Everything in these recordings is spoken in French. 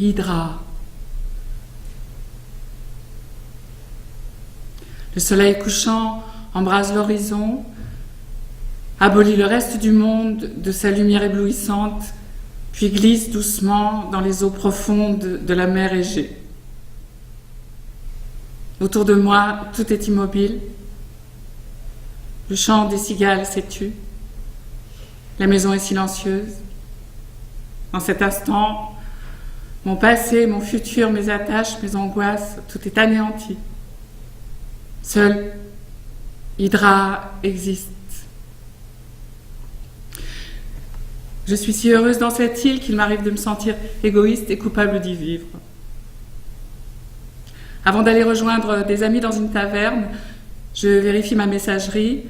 Hydra. Le soleil couchant embrase l'horizon, abolit le reste du monde de sa lumière éblouissante, puis glisse doucement dans les eaux profondes de la mer Égée. Autour de moi, tout est immobile. Le chant des cigales s'est tu. La maison est silencieuse. En cet instant, mon passé, mon futur, mes attaches, mes angoisses, tout est anéanti. Seul Hydra existe. Je suis si heureuse dans cette île qu'il m'arrive de me sentir égoïste et coupable d'y vivre. Avant d'aller rejoindre des amis dans une taverne, je vérifie ma messagerie.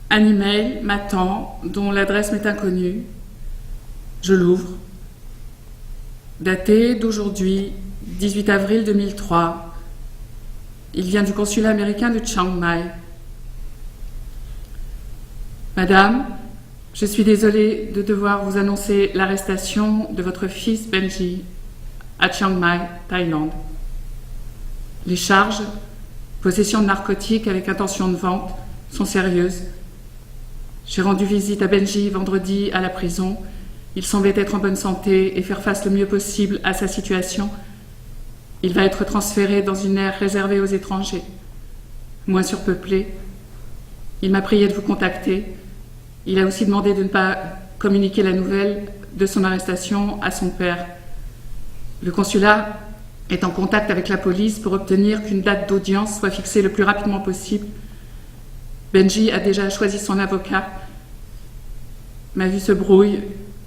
Un email m'attend, dont l'adresse m'est inconnue. Je l'ouvre. Daté d'aujourd'hui, 18 avril 2003. Il vient du consulat américain de Chiang Mai. Madame, je suis désolée de devoir vous annoncer l'arrestation de votre fils Benji à Chiang Mai, Thaïlande. Les charges, possession de narcotiques avec intention de vente, sont sérieuses. J'ai rendu visite à Benji vendredi à la prison. Il semblait être en bonne santé et faire face le mieux possible à sa situation. Il va être transféré dans une aire réservée aux étrangers, moins surpeuplée. Il m'a prié de vous contacter. Il a aussi demandé de ne pas communiquer la nouvelle de son arrestation à son père. Le consulat est en contact avec la police pour obtenir qu'une date d'audience soit fixée le plus rapidement possible. Benji a déjà choisi son avocat. Ma vie se brouille.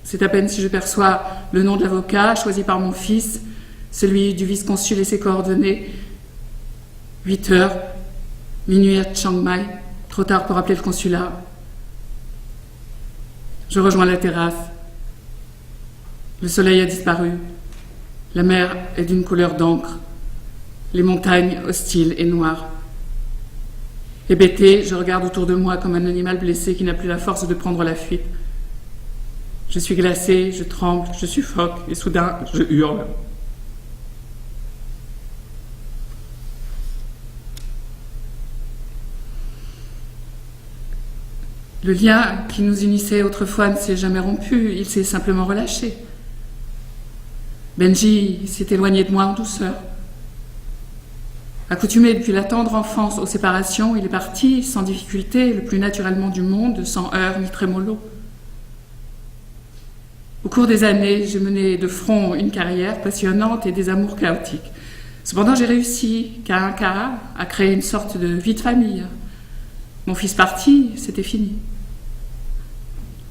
C'est à peine si je perçois le nom de l'avocat choisi par mon fils, celui du vice-consul et ses coordonnées. 8 heures, minuit à Chiang Mai, trop tard pour appeler le consulat. Je rejoins la terrasse. Le soleil a disparu. La mer est d'une couleur d'encre. Les montagnes hostiles et noires. Hébété, je regarde autour de moi comme un animal blessé qui n'a plus la force de prendre la fuite. Je suis glacée, je tremble, je suffoque et soudain, je hurle. Le lien qui nous unissait autrefois ne s'est jamais rompu, il s'est simplement relâché. Benji s'est éloigné de moi en douceur. Accoutumé depuis la tendre enfance aux séparations, il est parti sans difficulté, le plus naturellement du monde, sans heurts ni trémolo. Au cours des années, j'ai mené de front une carrière passionnante et des amours chaotiques. Cependant, j'ai réussi, cas un cas, à créer une sorte de vie de famille. Mon fils parti, c'était fini.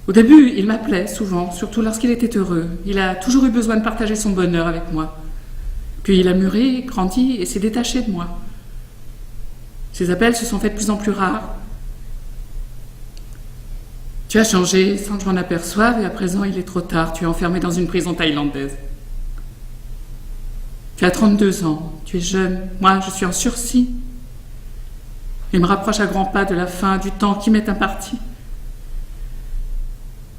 Au début, il m'appelait souvent, surtout lorsqu'il était heureux. Il a toujours eu besoin de partager son bonheur avec moi. Puis il a mûri, grandi et s'est détaché de moi. Ses appels se sont faits de plus en plus rares. Tu as changé sans que je m'en aperçoive et à présent il est trop tard. Tu es enfermé dans une prison thaïlandaise. Tu as 32 ans, tu es jeune. Moi, je suis en sursis. Il me rapproche à grands pas de la fin du temps qui m'est imparti.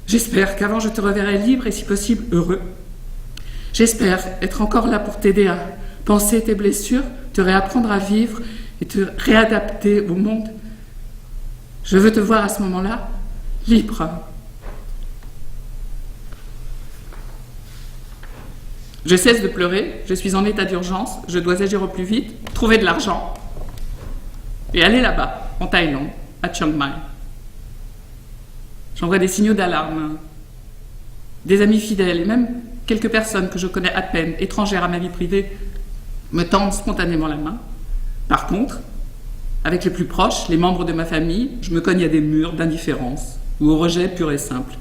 J'espère qu'avant je te reverrai libre et si possible heureux. J'espère être encore là pour t'aider à penser tes blessures, te réapprendre à vivre et te réadapter au monde. Je veux te voir à ce moment-là libre. Je cesse de pleurer, je suis en état d'urgence, je dois agir au plus vite, trouver de l'argent et aller là-bas, en Thaïlande, à Chiang Mai. J'envoie des signaux d'alarme. Des amis fidèles et même quelques personnes que je connais à peine, étrangères à ma vie privée, me tendent spontanément la main. Par contre, avec les plus proches, les membres de ma famille, je me cogne à des murs d'indifférence ou au rejet pur et simple.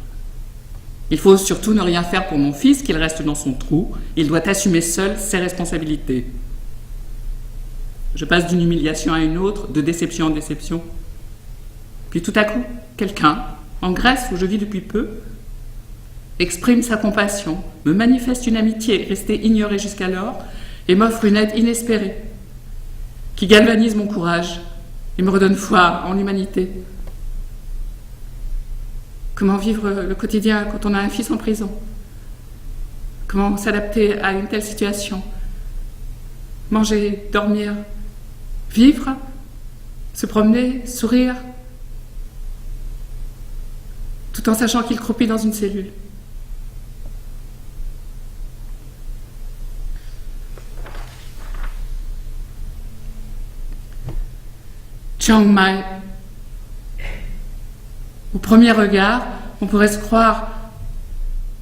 Il faut surtout ne rien faire pour mon fils, qu'il reste dans son trou. Il doit assumer seul ses responsabilités. Je passe d'une humiliation à une autre, de déception en déception. Puis tout à coup, quelqu'un, en Grèce où je vis depuis peu, exprime sa compassion, me manifeste une amitié restée ignorée jusqu'alors et m'offre une aide inespérée qui galvanise mon courage et me redonne foi en l'humanité. Comment vivre le quotidien quand on a un fils en prison? Comment s'adapter à une telle situation? Manger, dormir, vivre, se promener, sourire, tout en sachant qu'il croupit dans une cellule. Chiang Mai. Au premier regard, on pourrait se croire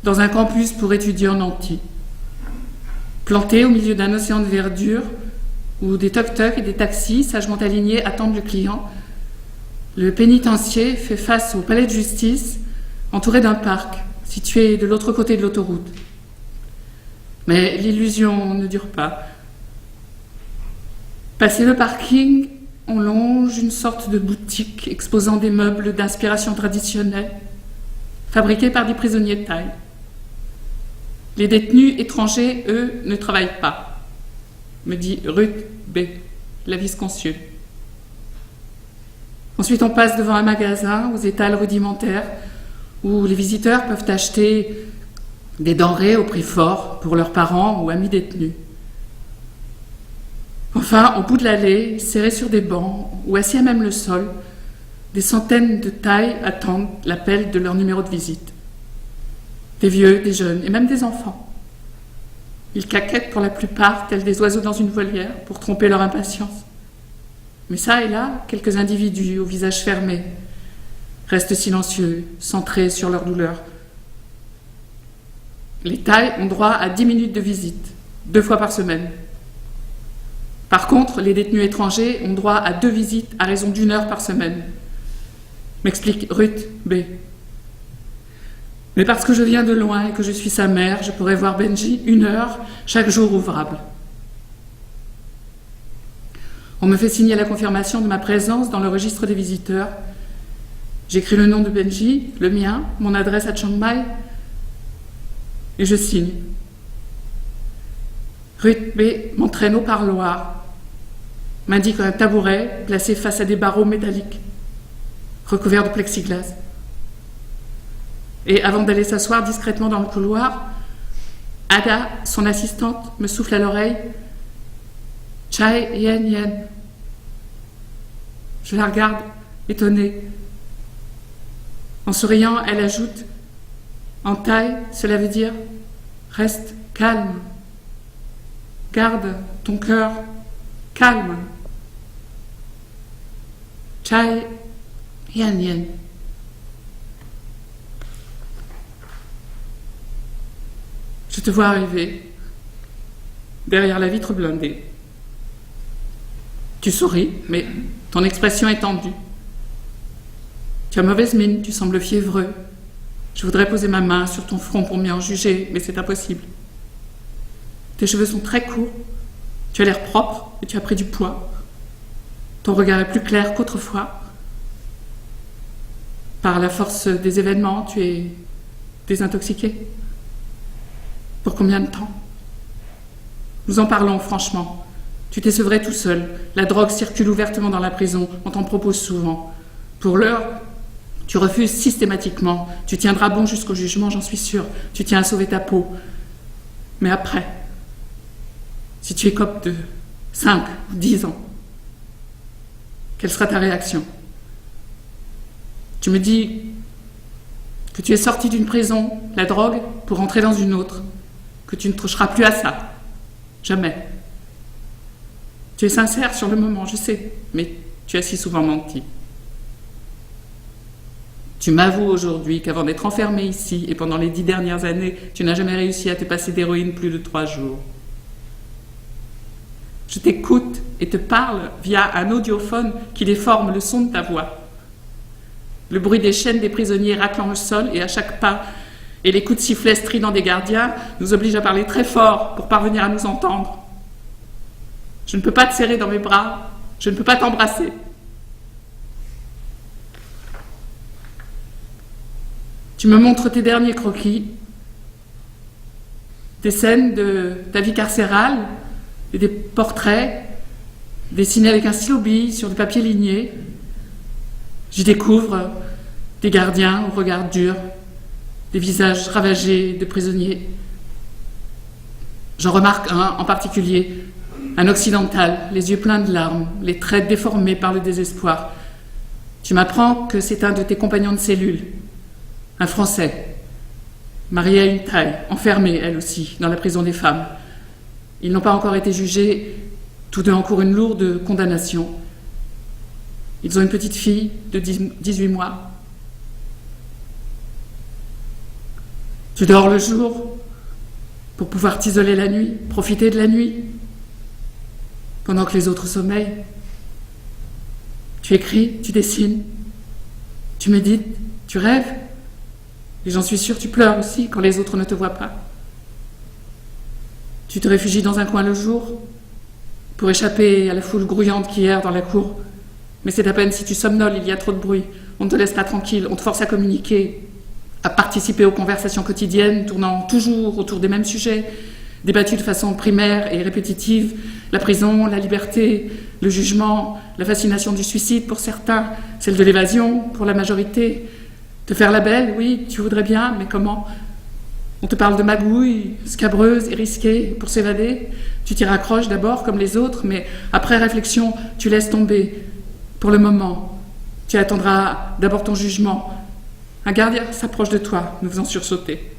dans un campus pour étudiants nantis, planté au milieu d'un océan de verdure où des tuk-tuk et des taxis sagement alignés attendent le client. Le pénitencier fait face au palais de justice, entouré d'un parc situé de l'autre côté de l'autoroute. Mais l'illusion ne dure pas. Passé le parking, on longe une sorte de boutique exposant des meubles d'inspiration traditionnelle, fabriqués par des prisonniers thaï. Les détenus étrangers, eux, ne travaillent pas, me dit Ruth B., la vice-consul. Ensuite, on passe devant un magasin aux étals rudimentaires où les visiteurs peuvent acheter des denrées au prix fort pour leurs parents ou amis détenus. Enfin, au bout de l'allée, serrés sur des bancs ou assis à même le sol, des centaines de Thaïs attendent l'appel de leur numéro de visite. Des vieux, des jeunes et même des enfants. Ils caquettent pour la plupart, tels des oiseaux dans une volière, pour tromper leur impatience. Mais ça et là, quelques individus au visage fermé restent silencieux, centrés sur leur douleur. Les Thaïs ont droit à 10 minutes de visite, 2 fois par semaine. Par contre, les détenus étrangers ont droit à 2 visites à raison d'1 heure par semaine, m'explique Ruth B. Mais parce que je viens de loin et que je suis sa mère, je pourrais voir Benji 1 heure chaque jour ouvrable. On me fait signer la confirmation de ma présence dans le registre des visiteurs. J'écris le nom de Benji, le mien, mon adresse à Chiang Mai, et je signe. Ruth B. m'entraîne au parloir, m'indique un tabouret placé face à des barreaux métalliques, recouverts de plexiglas. Et avant d'aller s'asseoir discrètement dans le couloir, Ada, son assistante, me souffle à l'oreille « Chai yen yen ». Je la regarde, étonnée. En souriant, elle ajoute « En thaï, cela veut dire « Reste calme ». Garde ton cœur calme. Chai yen yen. Je te vois arriver derrière la vitre blindée. Tu souris, mais ton expression est tendue. Tu as mauvaise mine, tu sembles fiévreux. Je voudrais poser ma main sur ton front pour mieux en juger, mais c'est impossible. Tes cheveux sont très courts, tu as l'air propre et tu as pris du poids. Ton regard est plus clair qu'autrefois. Par la force des événements, tu es désintoxiqué. Pour combien de temps? Nous en parlons franchement. Tu t'es sevré tout seul. La drogue circule ouvertement dans la prison. On t'en propose souvent. Pour l'heure, tu refuses systématiquement. Tu tiendras bon jusqu'au jugement, j'en suis sûre. Tu tiens à sauver ta peau. Mais après, si tu écopes de 5 ou 10 ans, quelle sera ta réaction? Tu me dis que tu es sorti d'une prison, la drogue, pour entrer dans une autre, que tu ne toucheras plus à ça. Jamais. Tu es sincère sur le moment, je sais, mais tu as si souvent menti. Tu m'avoues aujourd'hui qu'avant d'être enfermé ici et pendant les 10 dernières années, tu n'as jamais réussi à te passer d'héroïne plus de 3 jours. Je t'écoute et te parle via un audiophone qui déforme le son de ta voix. Le bruit des chaînes des prisonniers raclant le sol et à chaque pas, et les coups de sifflet stridents des gardiens nous obligent à parler très fort pour parvenir à nous entendre. Je ne peux pas te serrer dans mes bras, je ne peux pas t'embrasser. Tu me montres tes derniers croquis, des scènes de ta vie carcérale et des portraits dessinés avec un stylo-bille sur du papier ligné. J'y découvre des gardiens au regard dur, des visages ravagés de prisonniers. J'en remarque un en particulier, un occidental, les yeux pleins de larmes, les traits déformés par le désespoir. Tu m'apprends que c'est un de tes compagnons de cellule, un Français. Marielle Taille, enfermée, elle aussi, dans la prison des femmes. Ils n'ont pas encore été jugés, tous deux encourent une lourde condamnation. Ils ont une petite fille de 18 mois. Tu dors le jour pour pouvoir t'isoler la nuit, profiter de la nuit, pendant que les autres sommeillent. Tu écris, tu dessines, tu médites, tu rêves. Et j'en suis sûre, tu pleures aussi quand les autres ne te voient pas. Tu te réfugies dans un coin le jour pour échapper à la foule grouillante qui erre dans la cour. Mais c'est à peine si tu somnoles, il y a trop de bruit. On ne te laisse pas tranquille, on te force à communiquer, à participer aux conversations quotidiennes, tournant toujours autour des mêmes sujets, débattus de façon primaire et répétitive. La prison, la liberté, le jugement, la fascination du suicide pour certains, celle de l'évasion pour la majorité. Te faire la belle, oui, tu voudrais bien, mais comment ? On te parle de magouille, scabreuse et risquée pour s'évader. Tu t'y raccroches d'abord comme les autres, mais après réflexion, tu laisses tomber. Pour le moment, tu attendras d'abord ton jugement. Un gardien s'approche de toi, nous faisant sursauter.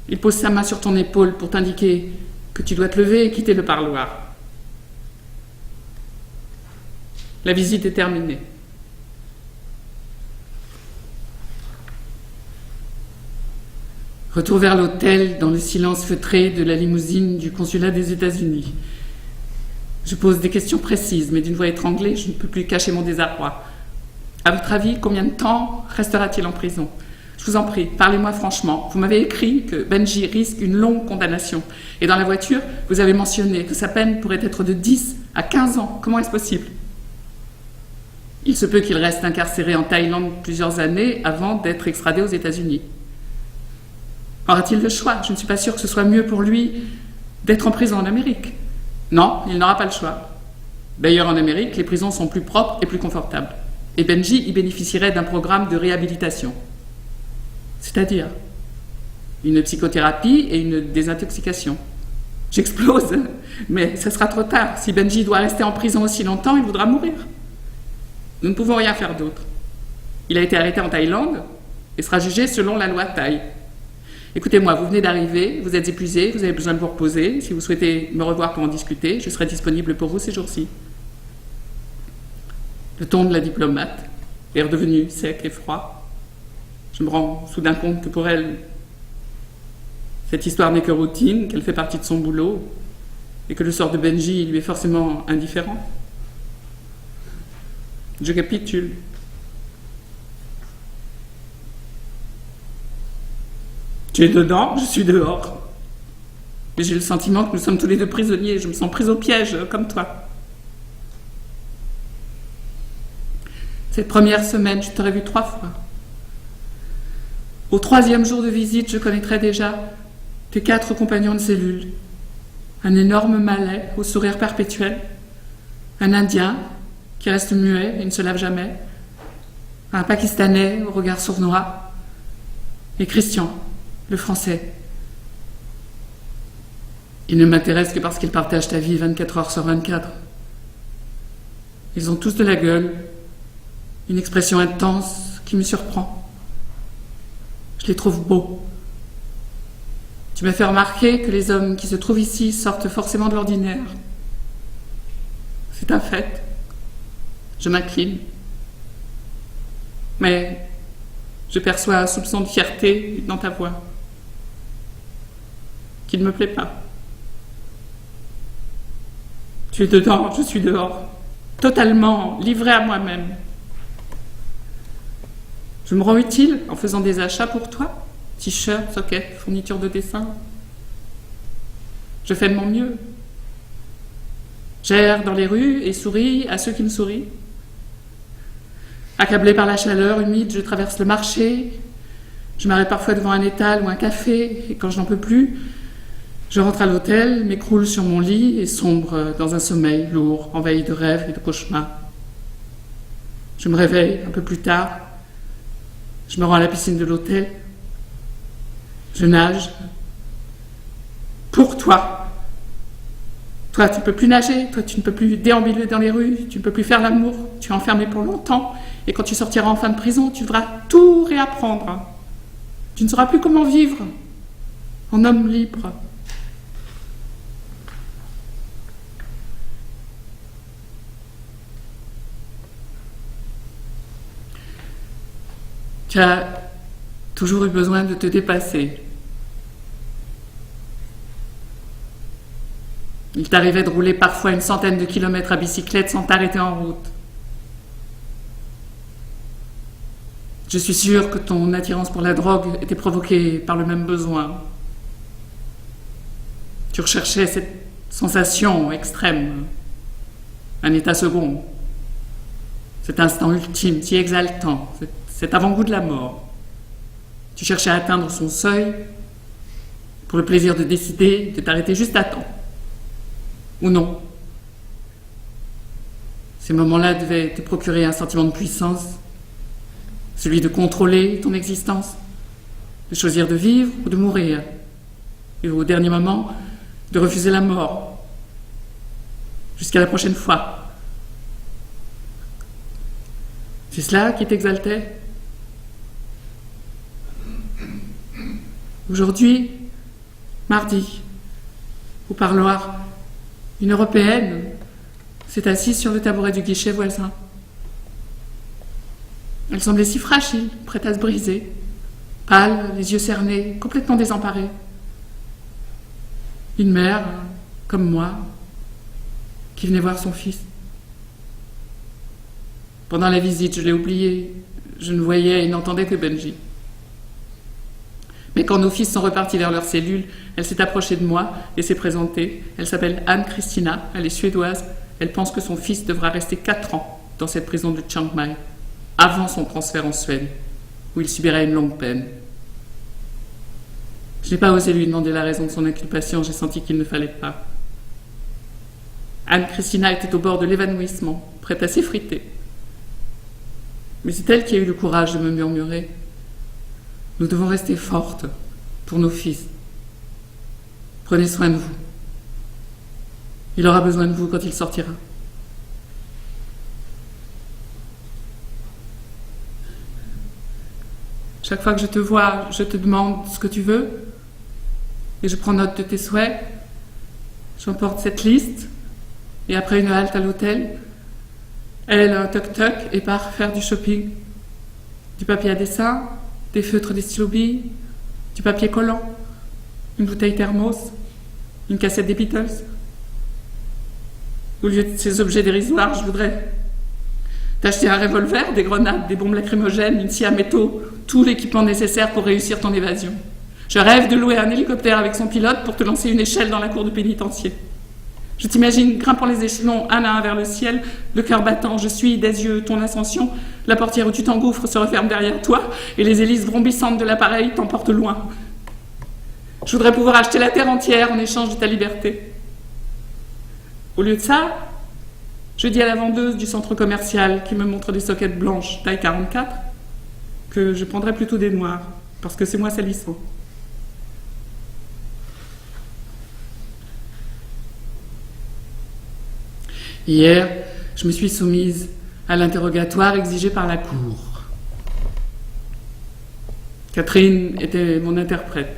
Il pose sa main sur ton épaule pour t'indiquer que tu dois te lever et quitter le parloir. La visite est terminée. Retour vers l'hôtel dans le silence feutré de la limousine du consulat des États-Unis. Je pose des questions précises, mais d'une voix étranglée, je ne peux plus cacher mon désarroi. À votre avis, combien de temps restera-t-il en prison ? Je vous en prie, parlez-moi franchement. Vous m'avez écrit que Benji risque une longue condamnation. Et dans la voiture, vous avez mentionné que sa peine pourrait être de 10 à 15 ans. Comment est-ce possible ? Il se peut qu'il reste incarcéré en Thaïlande plusieurs années avant d'être extradé aux États-Unis. Aura-t-il le choix ? Je ne suis pas sûre que ce soit mieux pour lui d'être en prison en Amérique. Non, il n'aura pas le choix. D'ailleurs, en Amérique, les prisons sont plus propres et plus confortables. Et Benji y bénéficierait d'un programme de réhabilitation. C'est-à-dire une psychothérapie et une désintoxication. J'explose, mais ce sera trop tard. Si Benji doit rester en prison aussi longtemps, il voudra mourir. Nous ne pouvons rien faire d'autre. Il a été arrêté en Thaïlande et sera jugé selon la loi thaï. Écoutez-moi, vous venez d'arriver, vous êtes épuisé, vous avez besoin de vous reposer. Si vous souhaitez me revoir pour en discuter, je serai disponible pour vous ces jours-ci. Le ton de la diplomate est redevenu sec et froid. Je me rends soudain compte que pour elle, cette histoire n'est que routine, qu'elle fait partie de son boulot, et que le sort de Benji lui est forcément indifférent. Je capitule. Tu es dedans, je suis dehors. Mais j'ai le sentiment que nous sommes tous les deux prisonniers. Je me sens prise au piège, comme toi. Cette première semaine, je t'aurais vu 3 fois. Au 3e jour de visite, je connaîtrais déjà tes 4 compagnons de cellule. Un énorme Malais au sourire perpétuel. Un Indien qui reste muet et ne se lave jamais. Un Pakistanais au regard sournois. Et Christian, le Français. Il ne m'intéresse que parce qu'ils partagent ta vie 24 heures sur 24. Ils ont tous de la gueule, une expression intense qui me surprend. Je les trouve beaux. Tu m'as fait remarquer que les hommes qui se trouvent ici sortent forcément de l'ordinaire. C'est un fait. Je m'incline. Mais je perçois un soupçon de fierté dans ta voix qui ne me plaît pas. Tu es dedans, je suis dehors, totalement livrée à moi-même. Je me rends utile en faisant des achats pour toi, t-shirts, sockets, fournitures de dessin. Je fais de mon mieux. J'erre dans les rues et souris à ceux qui me sourient. Accablé par la chaleur humide, je traverse le marché. Je m'arrête parfois devant un étal ou un café, et quand je n'en peux plus, je rentre à l'hôtel, m'écroule sur mon lit et sombre dans un sommeil lourd, envahi de rêves et de cauchemars. Je me réveille un peu plus tard. Je me rends à la piscine de l'hôtel. Je nage. Pour toi. Toi, tu ne peux plus nager, toi, tu ne peux plus déambuler dans les rues, tu ne peux plus faire l'amour, tu es enfermé pour longtemps, et quand tu sortiras enfin de prison, tu devras tout réapprendre. Tu ne sauras plus comment vivre en homme libre. Tu as toujours eu besoin de te dépasser. Il t'arrivait de rouler parfois une centaine de kilomètres à bicyclette sans t'arrêter en route. Je suis sûre que ton attirance pour la drogue était provoquée par le même besoin. Tu recherchais cette sensation extrême, un état second, cet instant ultime, si exaltant, cet avant-goût de la mort. Tu cherchais à atteindre son seuil pour le plaisir de décider de t'arrêter juste à temps. Ou non. Ces moments-là devaient te procurer un sentiment de puissance, celui de contrôler ton existence, de choisir de vivre ou de mourir, et au dernier moment, de refuser la mort. Jusqu'à la prochaine fois. C'est cela qui t'exaltait? Aujourd'hui, mardi, au parloir, une Européenne s'est assise sur le tabouret du guichet voisin. Elle semblait si fragile, prête à se briser, pâle, les yeux cernés, complètement désemparée. Une mère, comme moi, qui venait voir son fils. Pendant la visite, je l'ai oublié. Je ne voyais et n'entendais que Benji. Mais quand nos fils sont repartis vers leur cellule, elle s'est approchée de moi et s'est présentée. Elle s'appelle Anne-Christina, elle est suédoise. Elle pense que son fils devra rester 4 ans dans cette prison de Chiang Mai, avant son transfert en Suède, où il subirait une longue peine. Je n'ai pas osé lui demander la raison de son inculpation, j'ai senti qu'il ne fallait pas. Anne-Christina était au bord de l'évanouissement, prête à s'effriter. Mais c'est elle qui a eu le courage de me murmurer: nous devons rester fortes pour nos fils. Prenez soin de vous. Il aura besoin de vous quand il sortira. Chaque fois que je te vois, je te demande ce que tu veux et je prends note de tes souhaits. J'emporte cette liste et après une halte à l'hôtel, elle a un toc-toc et part faire du shopping. Du papier à dessin, des feutres, des stylos billes, du papier collant, une bouteille thermos, une cassette des Beatles. Au lieu de ces objets dérisoires, je voudrais t'acheter un revolver, des grenades, des bombes lacrymogènes, une scie à métaux, tout l'équipement nécessaire pour réussir ton évasion. Je rêve de louer un hélicoptère avec son pilote pour te lancer une échelle dans la cour du pénitencier. Je t'imagine grimpant les échelons un à un vers le ciel, le cœur battant, je suis des yeux ton ascension, la portière où tu t'engouffres se referme derrière toi et les hélices vrombissantes de l'appareil t'emportent loin. Je voudrais pouvoir acheter la terre entière en échange de ta liberté. Au lieu de ça, je dis à la vendeuse du centre commercial qui me montre des soquettes blanches taille 44 que je prendrais plutôt des noirs parce que c'est moins salissant. Hier, je me suis soumise à l'interrogatoire exigé par la cour. Catherine était mon interprète.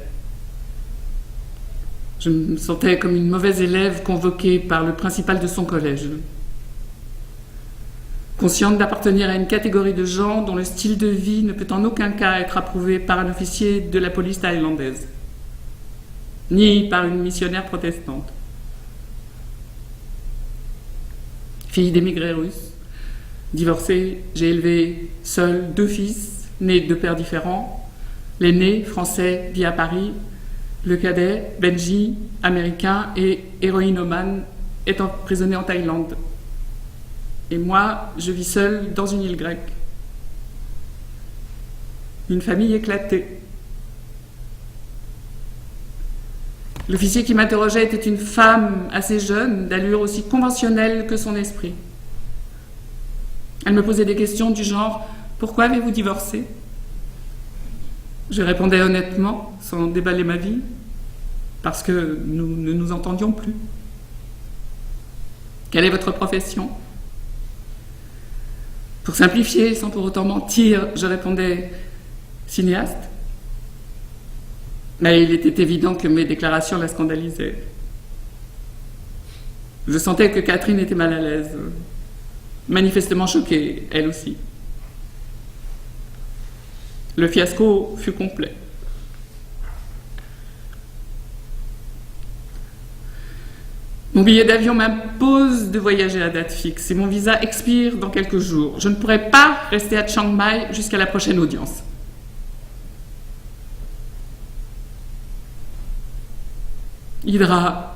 Je me sentais comme une mauvaise élève convoquée par le principal de son collège. Consciente d'appartenir à une catégorie de gens dont le style de vie ne peut en aucun cas être approuvé par un officier de la police thaïlandaise, ni par une missionnaire protestante. Fille d'émigrés russes, divorcée, j'ai élevé seule 2 fils, nés de 2 pères différents. L'aîné, français, vit à Paris. Le cadet, Benji, américain et héroïnomane, est emprisonné en Thaïlande. Et moi, je vis seule dans une île grecque. Une famille éclatée. L'officier qui m'interrogeait était une femme assez jeune, d'allure aussi conventionnelle que son esprit. Elle me posait des questions du genre « Pourquoi avez-vous divorcé ?» Je répondais honnêtement, sans déballer ma vie. parce que nous ne nous entendions plus. Quelle est votre profession? Pour simplifier, sans pour autant mentir, je répondais cinéaste. Mais il était évident que mes déclarations la scandalisaient. Je sentais que Catherine était mal à l'aise, manifestement choquée, elle aussi. Le fiasco fut complet. Mon billet d'avion m'impose de voyager à date fixe et mon visa expire dans quelques jours. Je ne pourrai pas rester à Chiang Mai jusqu'à la prochaine audience. Hydra.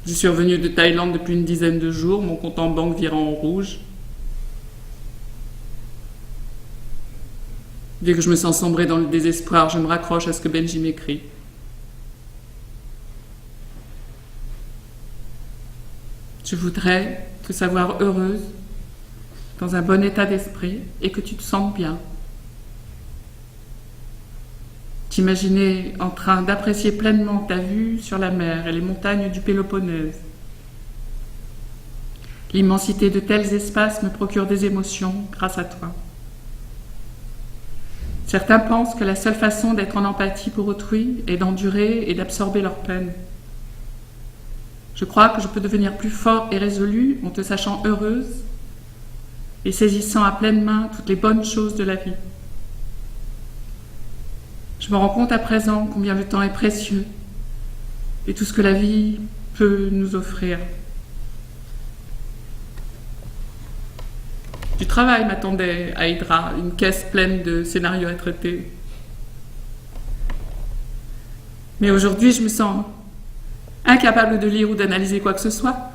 Je suis revenu de Thaïlande depuis une dizaine de jours, mon compte en banque virant en rouge. Dès que je me sens sombrer dans le désespoir, je me raccroche à ce que Benji m'écrit. Je voudrais te savoir heureuse, dans un bon état d'esprit et que tu te sentes bien. T'imaginer en train d'apprécier pleinement ta vue sur la mer et les montagnes du Péloponnèse. L'immensité de tels espaces me procure des émotions grâce à toi. Certains pensent que la seule façon d'être en empathie pour autrui est d'endurer et d'absorber leur peine. Je crois que je peux devenir plus fort et résolu en te sachant heureuse et saisissant à pleine main toutes les bonnes choses de la vie. Je me rends compte à présent combien le temps est précieux et tout ce que la vie peut nous offrir. Du travail m'attendait à Hydra, une caisse pleine de scénarios à traiter. Mais aujourd'hui, je me sens incapable de lire ou d'analyser quoi que ce soit.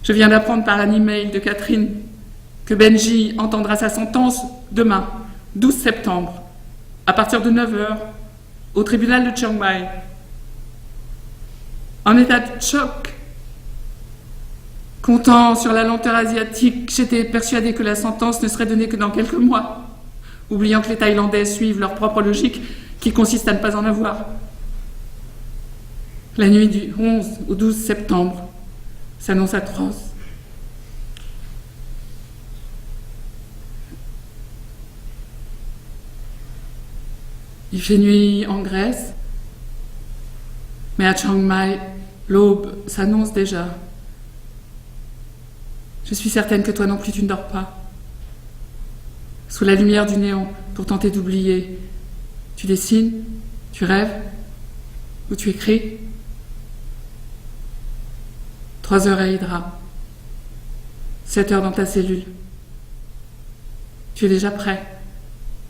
Je viens d'apprendre par un email de Catherine que Benji entendra sa sentence demain, 12 septembre, à partir de 9h, au tribunal de Chiang Mai. En état de choc, comptant sur la lenteur asiatique, j'étais persuadée que la sentence ne serait donnée que dans quelques mois, oubliant que les Thaïlandais suivent leur propre logique qui consiste à ne pas en avoir. La nuit du 11 au 12 septembre s'annonce atroce. Il fait nuit en Grèce, mais à Chiang Mai, l'aube s'annonce déjà. Je suis certaine que toi non plus tu ne dors pas. Sous la lumière du néon, pour tenter d'oublier, tu dessines, tu rêves, ou tu écris. 3 heures à Hydra, 7 heures dans ta cellule. Tu es déjà prêt.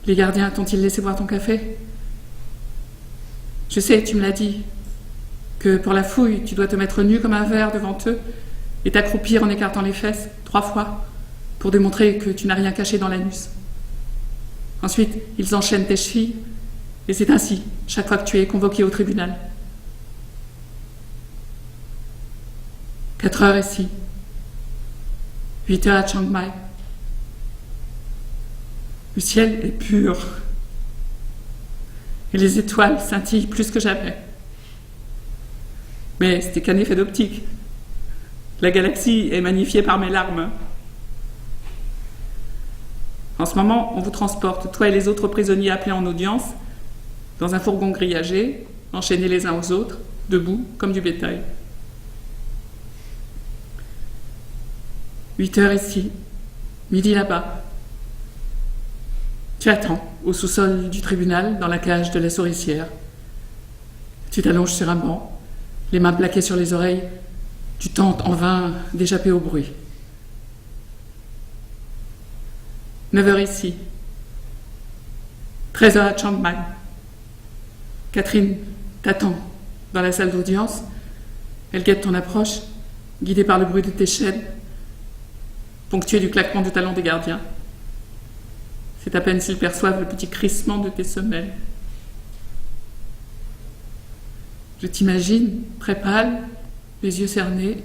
Les gardiens t'ont-ils laissé boire ton café? Je sais, tu me l'as dit, que pour la fouille, tu dois te mettre nu comme un verre devant eux et t'accroupir en écartant les fesses 3 fois pour démontrer que tu n'as rien caché dans l'anus. Ensuite, ils enchaînent tes chevilles et c'est ainsi, chaque fois que tu es convoqué au tribunal. 4 heures ici, 8 heures à Chiang Mai. Le ciel est pur et les étoiles scintillent plus que jamais. Mais c'était qu'un effet d'optique. La galaxie est magnifiée par mes larmes. En ce moment, on vous transporte, toi et les autres prisonniers appelés en audience, dans un fourgon grillagé, enchaînés les uns aux autres, debout comme du bétail. 8 heures ici, midi là-bas. Tu attends, au sous-sol du tribunal, dans la cage de la souricière. Tu t'allonges sur un banc, les mains plaquées sur les oreilles. Tu tentes en vain d'échapper au bruit. 9 heures ici. 13 heures à Chiang Mai. Catherine t'attend dans la salle d'audience. Elle guette ton approche, guidée par le bruit de tes chaînes, ponctuée du claquement du talon des gardiens. C'est à peine s'ils perçoivent le petit crissement de tes semelles. Je t'imagine, très pâle, les yeux cernés,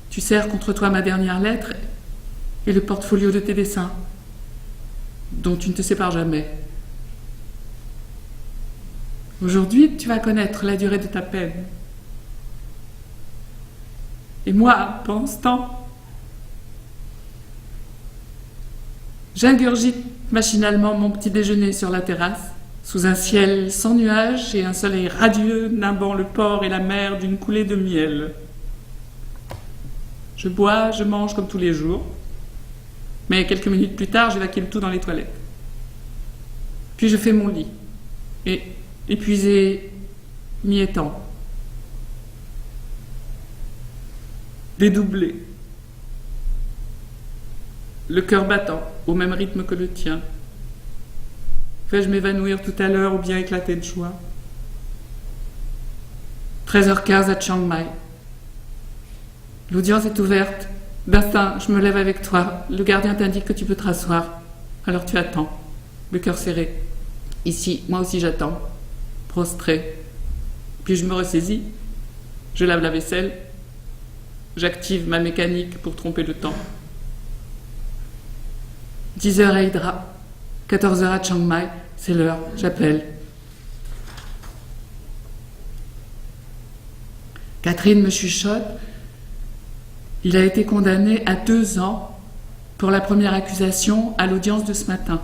tu serres contre toi ma dernière lettre et le portfolio de tes dessins. dont tu ne te sépares jamais. Aujourd'hui, tu vas connaître la durée de ta peine. Et moi, pendant ce temps, j'ingurgite machinalement mon petit déjeuner sur la terrasse, sous un ciel sans nuages et un soleil radieux nimbant le port et la mer d'une coulée de miel. Je bois, je mange comme tous les jours, mais quelques minutes plus tard, j'évacue le tout dans les toilettes. Puis je fais mon lit, et épuisé, m'y étend. Dédoublé, le cœur battant au même rythme que le tien. Vais-je m'évanouir tout à l'heure ou bien éclater de joie? 13h15 à Chiang Mai. L'audience est ouverte. D'instinct, je me lève avec toi. Le gardien t'indique que tu peux te rasseoir. Alors tu attends, le cœur serré. Ici, moi aussi j'attends, prostré. Puis je me ressaisis. Je lave la vaisselle. J'active ma mécanique pour tromper le temps. 10h à Hydra, 14h à Chiang Mai, c'est l'heure, j'appelle. Catherine me chuchote. Il a été condamné à 2 ans pour la première accusation à l'audience de ce matin.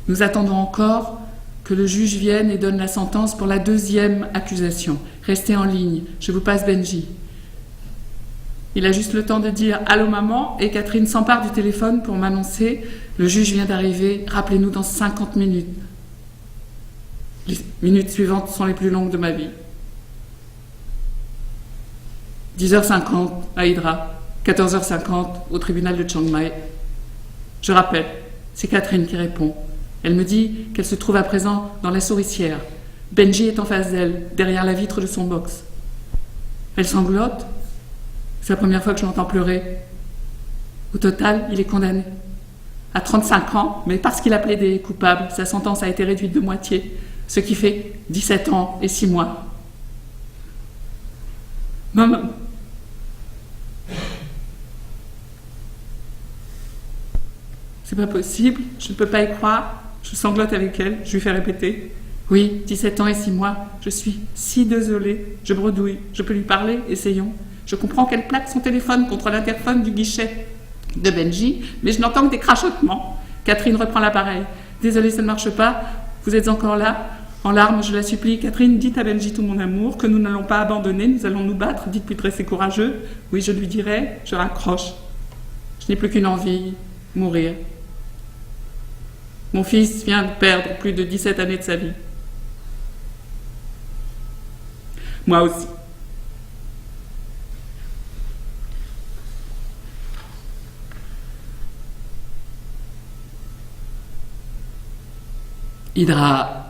Nous attendons encore que le juge vienne et donne la sentence pour la 2e accusation. Restez en ligne, je vous passe Benji. Il a juste le temps de dire « Allô maman » et Catherine s'empare du téléphone pour m'annoncer « Le juge vient d'arriver, rappelez-nous dans 50 minutes. » Les minutes suivantes sont les plus longues de ma vie. 10h50 à Hydra, 14h50 au tribunal de Chiang Mai. Je rappelle, c'est Catherine qui répond. Elle me dit qu'elle se trouve à présent dans la souricière. Benji est en face d'elle, derrière la vitre de son box. Elle sanglote. C'est la première fois que je l'entends pleurer. Au total, il est condamné à 35 ans, mais parce qu'il a plaidé coupable, sa sentence a été réduite de moitié, ce qui fait 17 ans et 6 mois. Maman, c'est pas possible, je ne peux pas y croire. Je sanglote avec elle, je lui fais répéter. Oui, 17 ans et 6 mois, je suis si désolée. Je bredouille, je peux lui parler, essayons. Je comprends qu'elle plaque son téléphone contre l'interphone du guichet de Benji, mais je n'entends que des crachotements. Catherine reprend l'appareil. Désolée, ça ne marche pas. Vous êtes encore là? En larmes, je la supplie. Catherine, dites à Benji tout mon amour, que nous n'allons pas abandonner, nous allons nous battre. Dites plus pressé courageux. Oui, je lui dirai. Je raccroche. Je n'ai plus qu'une envie, mourir. Mon fils vient de perdre plus de 17 années de sa vie. Moi aussi. Hydra.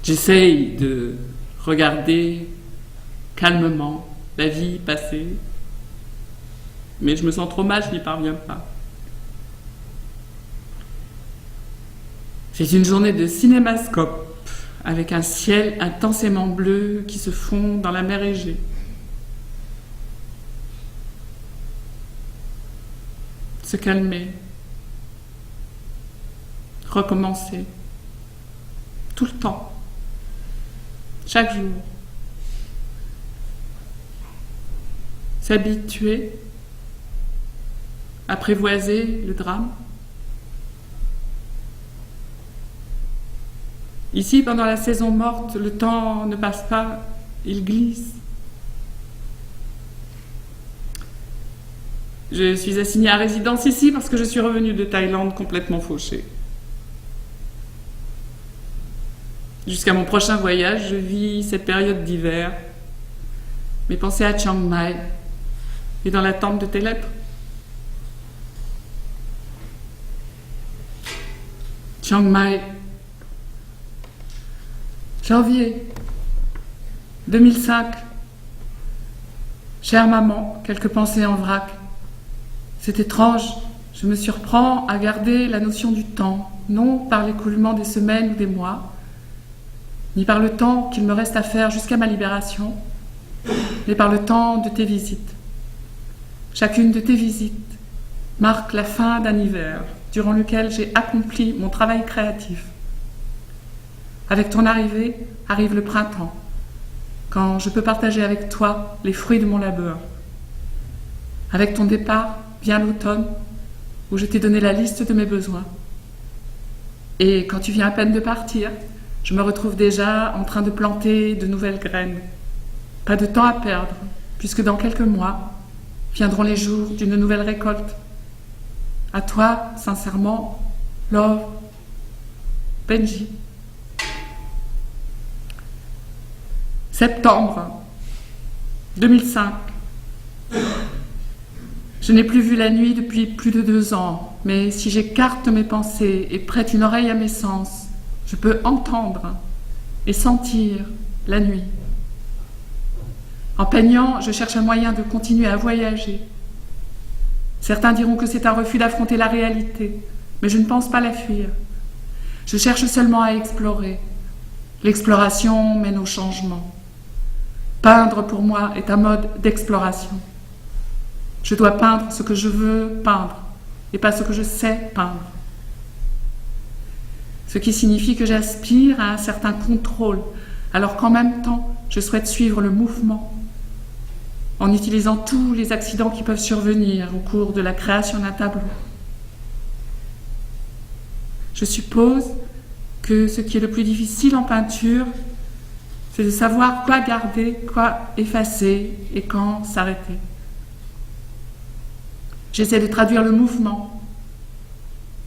J'essaye de regarder calmement la vie passer, mais je me sens trop mal, je n'y parviens pas. C'est une journée de cinémascope, avec un ciel intensément bleu qui se fond dans la mer Égée. Se calmer, recommencer, tout le temps, chaque jour. S'habituer, apprivoiser le drame. Ici, pendant la saison morte, le temps ne passe pas, il glisse. Je suis assignée à résidence ici parce que je suis revenue de Thaïlande complètement fauchée. Jusqu'à mon prochain voyage, je vis cette période d'hiver. Mes pensées à Chiang Mai et dans l'attente de tes lettres. Chiang Mai. Janvier 2005. Chère maman, quelques pensées en vrac. C'est étrange, je me surprends à garder la notion du temps, non par l'écoulement des semaines ou des mois, ni par le temps qu'il me reste à faire jusqu'à ma libération, mais par le temps de tes visites. Chacune de tes visites marque la fin d'un hiver durant lequel j'ai accompli mon travail créatif. Avec ton arrivée arrive le printemps, quand je peux partager avec toi les fruits de mon labeur. Avec ton départ vient l'automne, où je t'ai donné la liste de mes besoins. Et quand tu viens à peine de partir, je me retrouve déjà en train de planter de nouvelles graines. Pas de temps à perdre, puisque dans quelques mois viendront les jours d'une nouvelle récolte. À toi, sincèrement, Love, Benji. Septembre 2005. Je n'ai plus vu la nuit depuis plus de 2 ans, mais si j'écarte mes pensées et prête une oreille à mes sens, je peux entendre et sentir la nuit. En peignant, je cherche un moyen de continuer à voyager. Certains diront que c'est un refus d'affronter la réalité, mais je ne pense pas la fuir. Je cherche seulement à explorer. L'exploration mène au changement. Peindre, pour moi, est un mode d'exploration. Je dois peindre ce que je veux peindre, et pas ce que je sais peindre. Ce qui signifie que j'aspire à un certain contrôle, alors qu'en même temps, je souhaite suivre le mouvement, en utilisant tous les accidents qui peuvent survenir au cours de la création d'un tableau. Je suppose que ce qui est le plus difficile en peinture, c'est de savoir quoi garder, quoi effacer et quand s'arrêter. J'essaie de traduire le mouvement,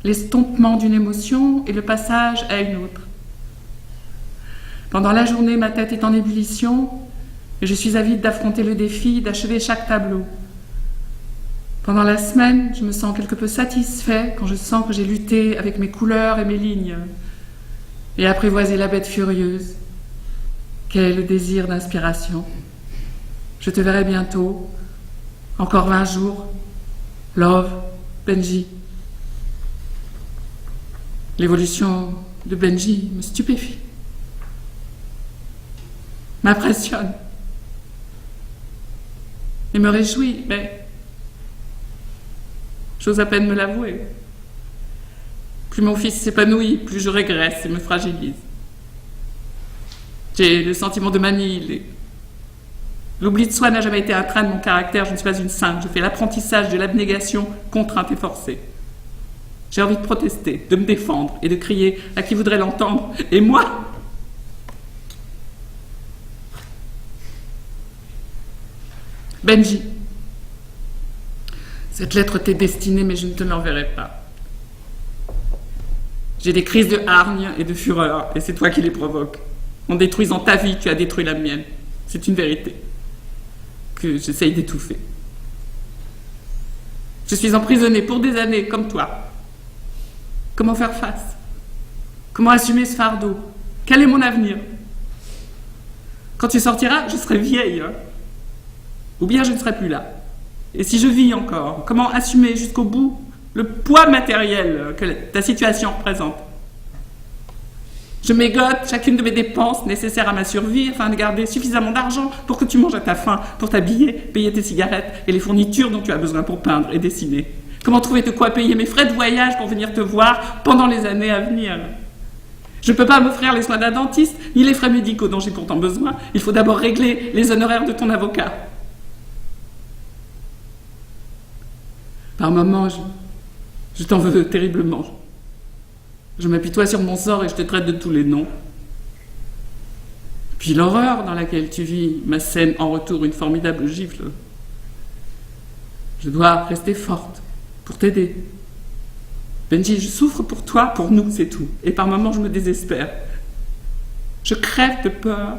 l'estompement d'une émotion et le passage à une autre. Pendant la journée, ma tête est en ébullition et je suis avide d'affronter le défi d'achever chaque tableau. Pendant la semaine, je me sens quelque peu satisfait quand je sens que j'ai lutté avec mes couleurs et mes lignes et apprivoisé la bête furieuse qu'est le désir d'inspiration. Je te verrai bientôt, encore 20 jours. Love, Benji. L'évolution de Benji me stupéfie, m'impressionne et me réjouit, mais j'ose à peine me l'avouer. Plus mon fils s'épanouit, plus je régresse et me fragilise. J'ai le sentiment de m'annihiler. L'oubli de soi n'a jamais été un trait de mon caractère, je ne suis pas une sainte, je fais l'apprentissage de l'abnégation contrainte et forcée. J'ai envie de protester, de me défendre et de crier à qui voudrait l'entendre. Et moi, Benji, cette lettre t'est destinée, mais je ne te l'enverrai pas. J'ai des crises de hargne et de fureur, et c'est toi qui les provoques. En détruisant ta vie, tu as détruit la mienne. C'est une vérité que j'essaye d'étouffer. Je suis emprisonnée pour des années, comme toi. Comment faire face? Comment assumer ce fardeau? Quel est mon avenir? Quand tu sortiras, je serai vieille. Ou bien je ne serai plus là. Et si je vis encore, comment assumer jusqu'au bout le poids matériel que ta situation représente? Je mégote chacune de mes dépenses nécessaires à ma survie afin de garder suffisamment d'argent pour que tu manges à ta faim, pour t'habiller, payer tes cigarettes et les fournitures dont tu as besoin pour peindre et dessiner. Comment trouver de quoi payer mes frais de voyage pour venir te voir pendant les années à venir? Je ne peux pas m'offrir les soins d'un dentiste, ni les frais médicaux dont j'ai pourtant besoin. Il faut d'abord régler les honoraires de ton avocat. Par moments, je t'en veux terriblement. Je m'apitoie sur mon sort et je te traite de tous les noms. Puis l'horreur dans laquelle tu vis m'assène en retour une formidable gifle. Je dois rester forte pour t'aider. Benji, je souffre pour toi, pour nous, c'est tout. Et par moments, je me désespère. Je crève de peur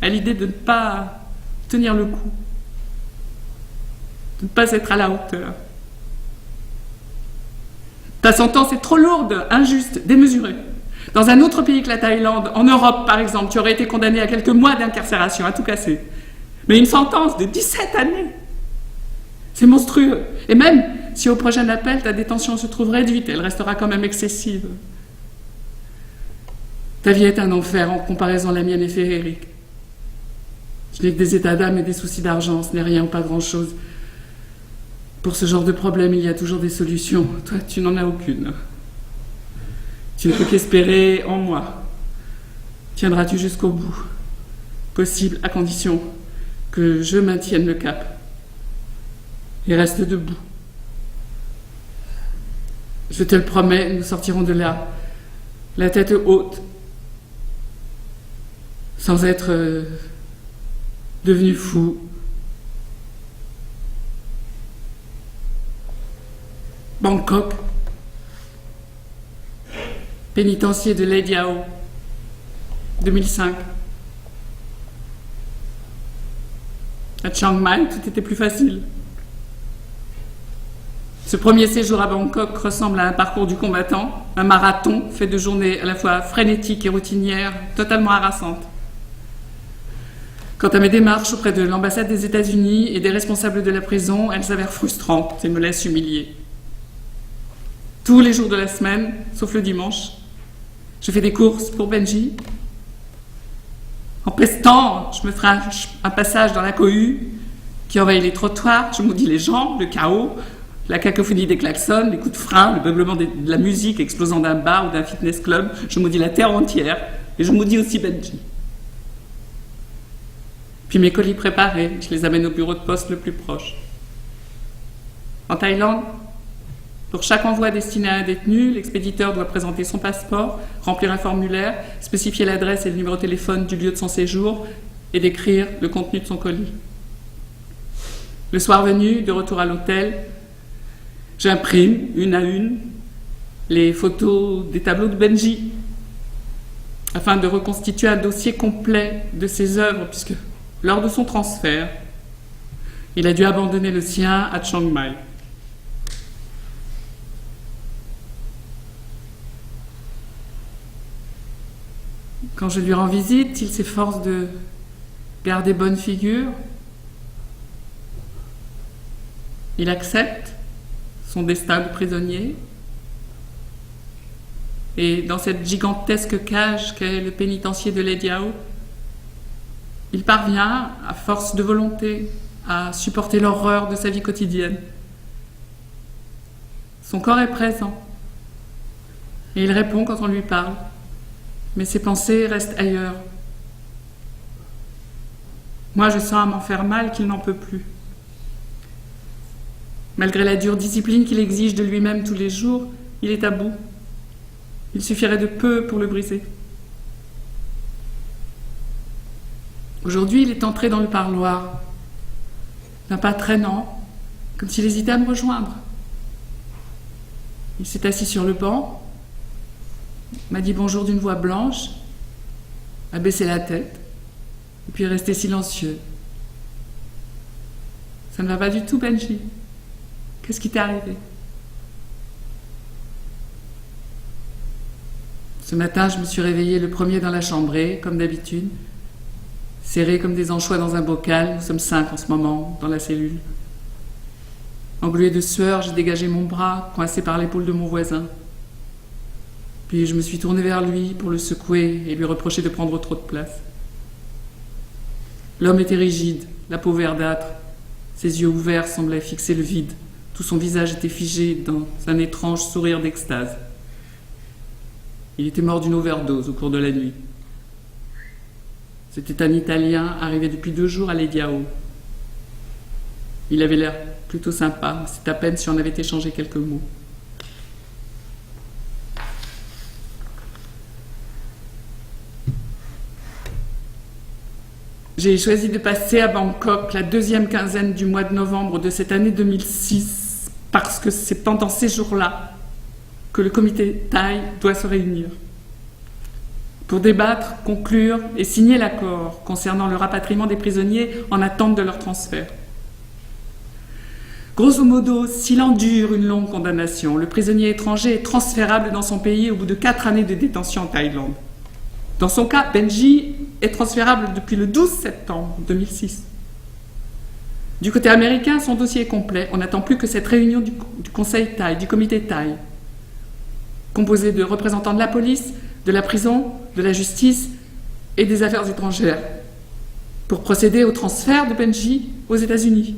à l'idée de ne pas tenir le coup, de ne pas être à la hauteur. Ta sentence est trop lourde, injuste, démesurée. Dans un autre pays que la Thaïlande, en Europe par exemple, tu aurais été condamné à quelques mois d'incarcération, à tout casser. Mais une sentence de 17 années, c'est monstrueux. Et même si au prochain appel, ta détention se trouve réduite, elle restera quand même excessive. Ta vie est un enfer, en comparaison la mienne est féerique. Je n'ai que des états d'âme et des soucis d'argent, ce n'est rien ou pas grand-chose. Pour ce genre de problème, il y a toujours des solutions. Toi, tu n'en as aucune. Tu ne peux qu'espérer en moi. Tiendras-tu jusqu'au bout? Possible à condition que je maintienne le cap. Et reste debout. Je te le promets, nous sortirons de là, la tête haute, sans être devenu fou. Bangkok, pénitencier de Lei Diao, 2005. À Chiang Mai, tout était plus facile. Ce premier séjour à Bangkok ressemble à un parcours du combattant, un marathon fait de journées à la fois frénétiques et routinières, totalement harassantes. Quant à mes démarches auprès de l'ambassade des États-Unis et des responsables de la prison, elles s'avèrent frustrantes et me laissent humiliée. Tous les jours de la semaine, sauf le dimanche, je fais des courses pour Benji. En pestant, je me ferai un passage dans la cohue qui envahit les trottoirs, je maudis les gens, le chaos, la cacophonie des klaxons, les coups de frein, le beuglement de la musique explosant d'un bar ou d'un fitness club. Je maudis la terre entière et je maudis aussi Benji. Puis mes colis préparés, je les amène au bureau de poste le plus proche. En Thaïlande, pour chaque envoi destiné à un détenu, l'expéditeur doit présenter son passeport, remplir un formulaire, spécifier l'adresse et le numéro de téléphone du lieu de son séjour et décrire le contenu de son colis. Le soir venu, de retour à l'hôtel, j'imprime, une à une, les photos des tableaux de Benji, afin de reconstituer un dossier complet de ses œuvres, puisque lors de son transfert, il a dû abandonner le sien à Chiang Mai. Quand je lui rends visite, il s'efforce de garder bonne figure. Il accepte son destin de prisonnier. Et dans cette gigantesque cage qu'est le pénitencier de Lei Diao, il parvient, à force de volonté, à supporter l'horreur de sa vie quotidienne. Son corps est présent. Et il répond quand on lui parle. Mais ses pensées restent ailleurs. Moi, je sens à m'en faire mal qu'il n'en peut plus. Malgré la dure discipline qu'il exige de lui-même tous les jours, il est à bout. Il suffirait de peu pour le briser. Aujourd'hui, il est entré dans le parloir, d'un pas traînant, comme s'il hésitait à me rejoindre. Il s'est assis sur le banc, m'a dit bonjour d'une voix blanche, a baissé la tête, et puis est resté silencieux. Ça ne va pas du tout, Benji. Qu'est-ce qui t'est arrivé? Ce matin, je me suis réveillée le premier dans la chambrée, comme d'habitude, serrés comme des anchois dans un bocal. Nous sommes 5 en ce moment, dans la cellule. Englué de sueur, j'ai dégagé mon bras, coincé par l'épaule de mon voisin. Puis je me suis tournée vers lui pour le secouer et lui reprocher de prendre trop de place. L'homme était rigide, la peau verdâtre. Ses yeux ouverts semblaient fixer le vide. Tout son visage était figé dans un étrange sourire d'extase. Il était mort d'une overdose au cours de la nuit. C'était un Italien arrivé depuis 2 jours à Lei Diao. Il avait l'air plutôt sympa, c'est à peine si on avait échangé quelques mots. J'ai choisi de passer à Bangkok la 2e quinzaine du mois de novembre de cette année 2006 parce que c'est pendant ces jours-là que le comité thaï doit se réunir pour débattre, conclure et signer l'accord concernant le rapatriement des prisonniers en attente de leur transfert. Grosso modo, s'il endure une longue condamnation, le prisonnier étranger est transférable dans son pays au bout de 4 années de détention en Thaïlande. Dans son cas, Benji est transférable depuis le 12 septembre 2006. Du côté américain, son dossier est complet. On n'attend plus que cette réunion du Conseil thaï, du comité thaï, composé de représentants de la police, de la prison, de la justice et des affaires étrangères, pour procéder au transfert de Benji aux États-Unis.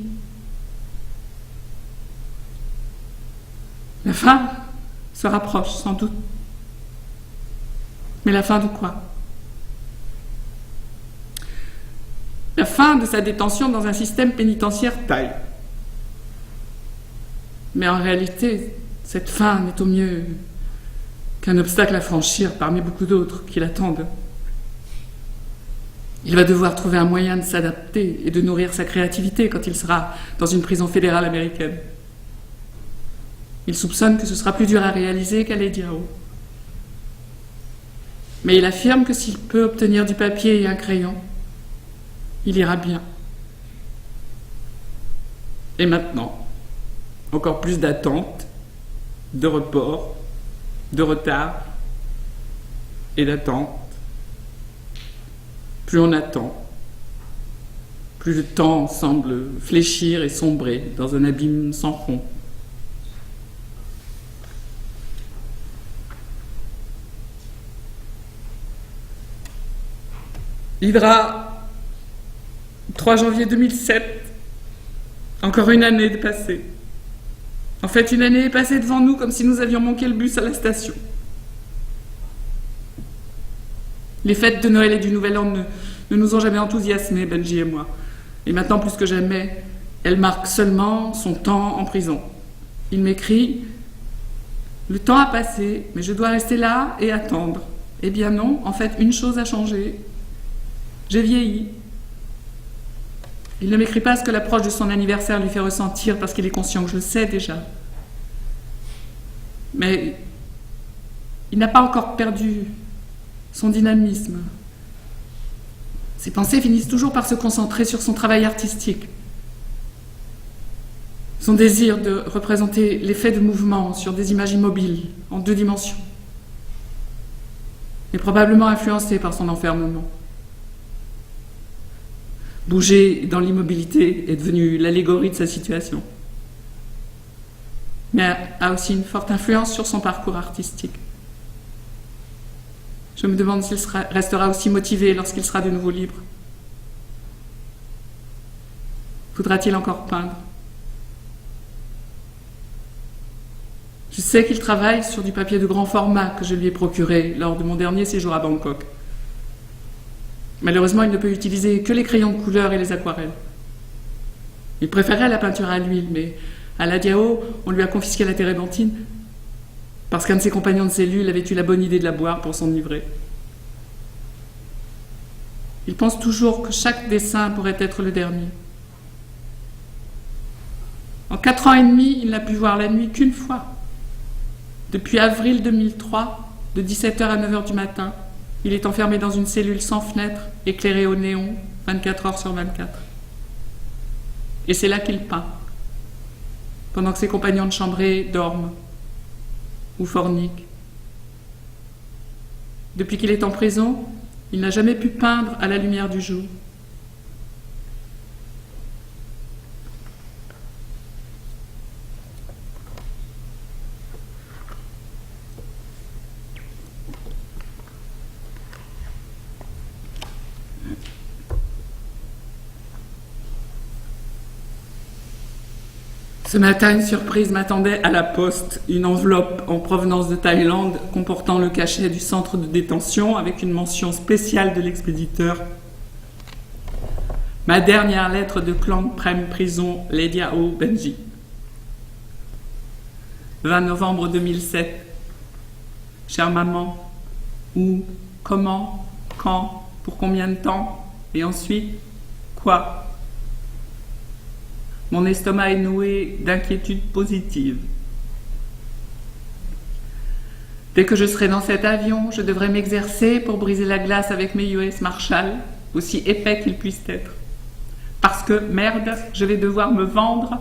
La fin se rapproche, sans doute. Mais la fin de quoi? La fin de sa détention dans un système pénitentiaire thaï. Mais en réalité, cette fin n'est au mieux qu'un obstacle à franchir parmi beaucoup d'autres qui l'attendent. Il va devoir trouver un moyen de s'adapter et de nourrir sa créativité quand il sera dans une prison fédérale américaine. Il soupçonne que ce sera plus dur à réaliser qu'à Lady Diao. Mais il affirme que s'il peut obtenir du papier et un crayon, il ira bien. Et maintenant, encore plus d'attente, de report, de retard et d'attente. Plus on attend, plus le temps semble fléchir et sombrer dans un abîme sans fond. Hydra, 3 janvier 2007, encore une année de passée. En fait, une année est passée devant nous comme si nous avions manqué le bus à la station. Les fêtes de Noël et du Nouvel An ne nous ont jamais enthousiasmés, Benji et moi. Et maintenant, plus que jamais, elle marque seulement son temps en prison. Il m'écrit « Le temps a passé, mais je dois rester là et attendre. » Eh bien non, en fait, une chose a changé. J'ai vieilli. Il ne m'écrit pas ce que l'approche de son anniversaire lui fait ressentir parce qu'il est conscient que je le sais déjà. Mais il n'a pas encore perdu son dynamisme. Ses pensées finissent toujours par se concentrer sur son travail artistique. Son désir de représenter l'effet de mouvement sur des images immobiles en 2 dimensions est probablement influencé par son enfermement. Bouger dans l'immobilité est devenu l'allégorie de sa situation, mais a aussi une forte influence sur son parcours artistique. Je me demande s'il restera aussi motivé lorsqu'il sera de nouveau libre. Voudra-t-il encore peindre? Je sais qu'il travaille sur du papier de grand format que je lui ai procuré lors de mon dernier séjour à Bangkok. Malheureusement, il ne peut utiliser que les crayons de couleur et les aquarelles. Il préférait la peinture à l'huile, mais à la Diao, on lui a confisqué la térébenthine parce qu'un de ses compagnons de cellule avait eu la bonne idée de la boire pour s'enivrer. Il pense toujours que chaque dessin pourrait être le dernier. En 4 ans et demi, il n'a pu voir la nuit qu'une fois. Depuis avril 2003, de 17h à 9h du matin, il est enfermé dans une cellule sans fenêtre, éclairée au néon, 24 heures sur 24. Et c'est là qu'il peint, pendant que ses compagnons de chambrée dorment ou forniquent. Depuis qu'il est en prison, il n'a jamais pu peindre à la lumière du jour. Ce matin, une surprise m'attendait à la poste, une enveloppe en provenance de Thaïlande comportant le cachet du centre de détention avec une mention spéciale de l'expéditeur. Ma dernière lettre de Klang Prem Prison, Lady Diao, Benji. 20 novembre 2007. Chère maman, où, comment, quand, pour combien de temps, et ensuite, quoi? Mon estomac est noué d'inquiétudes positives. Dès que je serai dans cet avion, je devrais m'exercer pour briser la glace avec mes US Marshall, aussi épais qu'ils puissent être. Parce que, merde, je vais devoir me vendre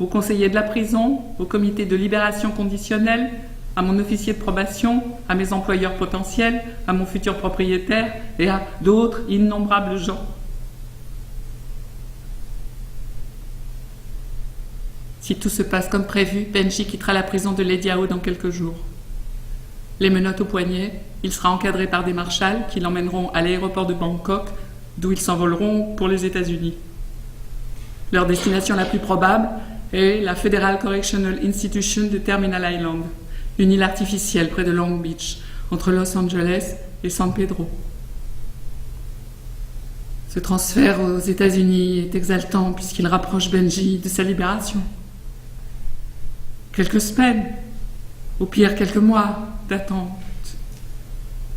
aux conseillers de la prison, au comité de libération conditionnelle, à mon officier de probation, à mes employeurs potentiels, à mon futur propriétaire et à d'autres innombrables gens. Si tout se passe comme prévu, Benji quittera la prison de Lady Diao dans quelques jours. Les menottes au poignet, il sera encadré par des marshals qui l'emmèneront à l'aéroport de Bangkok, d'où ils s'envoleront pour les États-Unis. Leur destination la plus probable est la Federal Correctional Institution de Terminal Island, une île artificielle près de Long Beach, entre Los Angeles et San Pedro. Ce transfert aux États-Unis est exaltant puisqu'il rapproche Benji de sa libération. Quelques semaines, au pire quelques mois d'attente,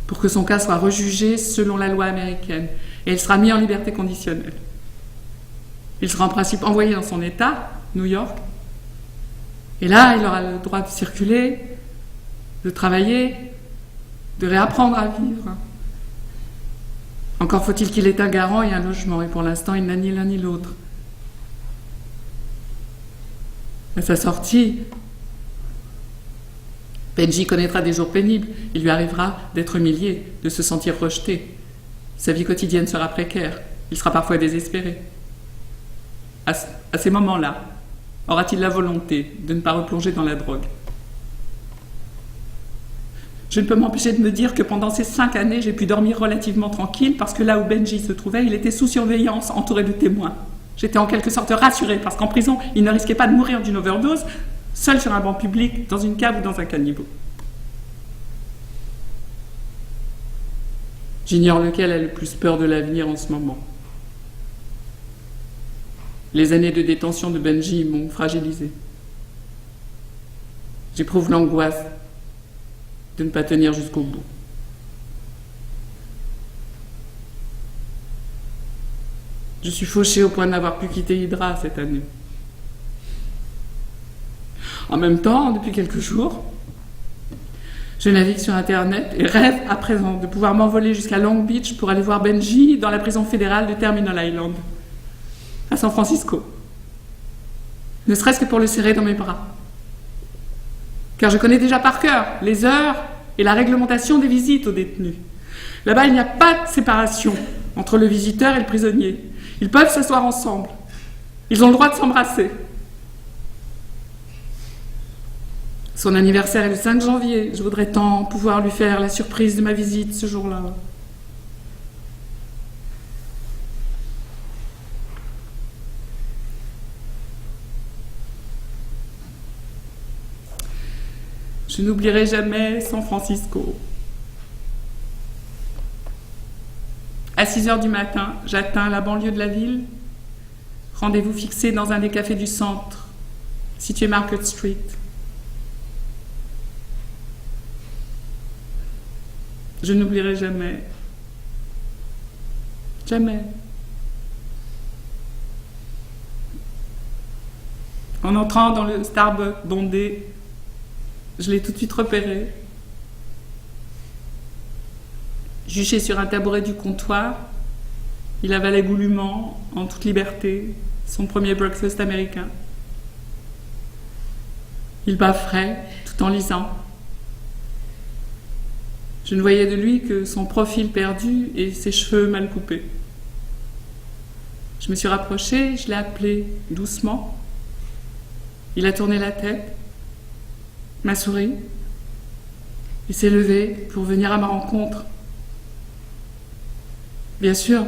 pour que son cas soit rejugé selon la loi américaine, et il sera mis en liberté conditionnelle. Il sera en principe envoyé dans son État, New York, et là, il aura le droit de circuler, de travailler, de réapprendre à vivre. Encore faut-il qu'il ait un garant et un logement, et pour l'instant, il n'a ni l'un ni l'autre. À sa sortie, Benji connaîtra des jours pénibles. Il lui arrivera d'être humilié, de se sentir rejeté. Sa vie quotidienne sera précaire. Il sera parfois désespéré. À ces moments-là, aura-t-il la volonté de ne pas replonger dans la drogue? Je ne peux m'empêcher de me dire que pendant ces 5 années, j'ai pu dormir relativement tranquille parce que là où Benji se trouvait, il était sous surveillance, entouré de témoins. J'étais en quelque sorte rassurée parce qu'en prison, il ne risquait pas de mourir d'une overdose, seul sur un banc public, dans une cave ou dans un caniveau. J'ignore lequel a le plus peur de l'avenir en ce moment. Les années de détention de Benji m'ont fragilisé. J'éprouve l'angoisse de ne pas tenir jusqu'au bout. Je suis fauchée au point de n'avoir pu quitter Hydra cette année. En même temps, depuis quelques jours, je navigue sur Internet et rêve à présent de pouvoir m'envoler jusqu'à Long Beach pour aller voir Benji dans la prison fédérale de Terminal Island, à San Francisco. Ne serait-ce que pour le serrer dans mes bras. Car je connais déjà par cœur les heures et la réglementation des visites aux détenus. Là-bas, il n'y a pas de séparation entre le visiteur et le prisonnier. Ils peuvent s'asseoir ensemble. Ils ont le droit de s'embrasser. Son anniversaire est le 5 janvier. Je voudrais tant pouvoir lui faire la surprise de ma visite ce jour-là. Je n'oublierai jamais San Francisco. À 6h du matin, j'atteins la banlieue de la ville. Rendez-vous fixé dans un des cafés du centre, situé Market Street. Je n'oublierai jamais. Jamais. En entrant dans le Starbucks bondé, je l'ai tout de suite repéré. Juché sur un tabouret du comptoir, il avalait goulûment, en toute liberté, son premier breakfast américain. Il bafferait tout en lisant. Je ne voyais de lui que son profil perdu et ses cheveux mal coupés. Je me suis rapprochée, je l'ai appelé doucement. Il a tourné la tête, m'a souri et s'est levé pour venir à ma rencontre. Bien sûr,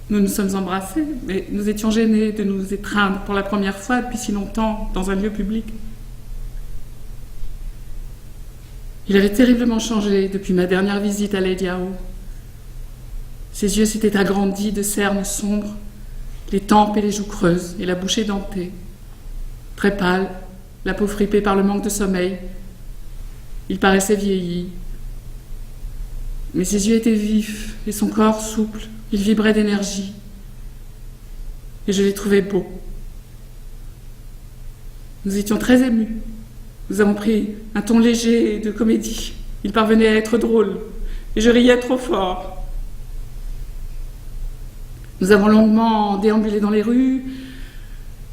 nous nous sommes embrassés, mais nous étions gênés de nous étreindre pour la première fois depuis si longtemps dans un lieu public. Il avait terriblement changé depuis ma dernière visite à Lady Howe. Ses yeux s'étaient agrandis de cernes sombres, les tempes et les joues creuses et la bouche édentée. Très pâle, la peau fripée par le manque de sommeil. Il paraissait vieilli. Mais ses yeux étaient vifs et son corps souple. Il vibrait d'énergie. Et je l'ai trouvé beau. Nous étions très émus. Nous avons pris un ton léger de comédie. Il parvenait à être drôle. Et je riais trop fort. Nous avons longuement déambulé dans les rues,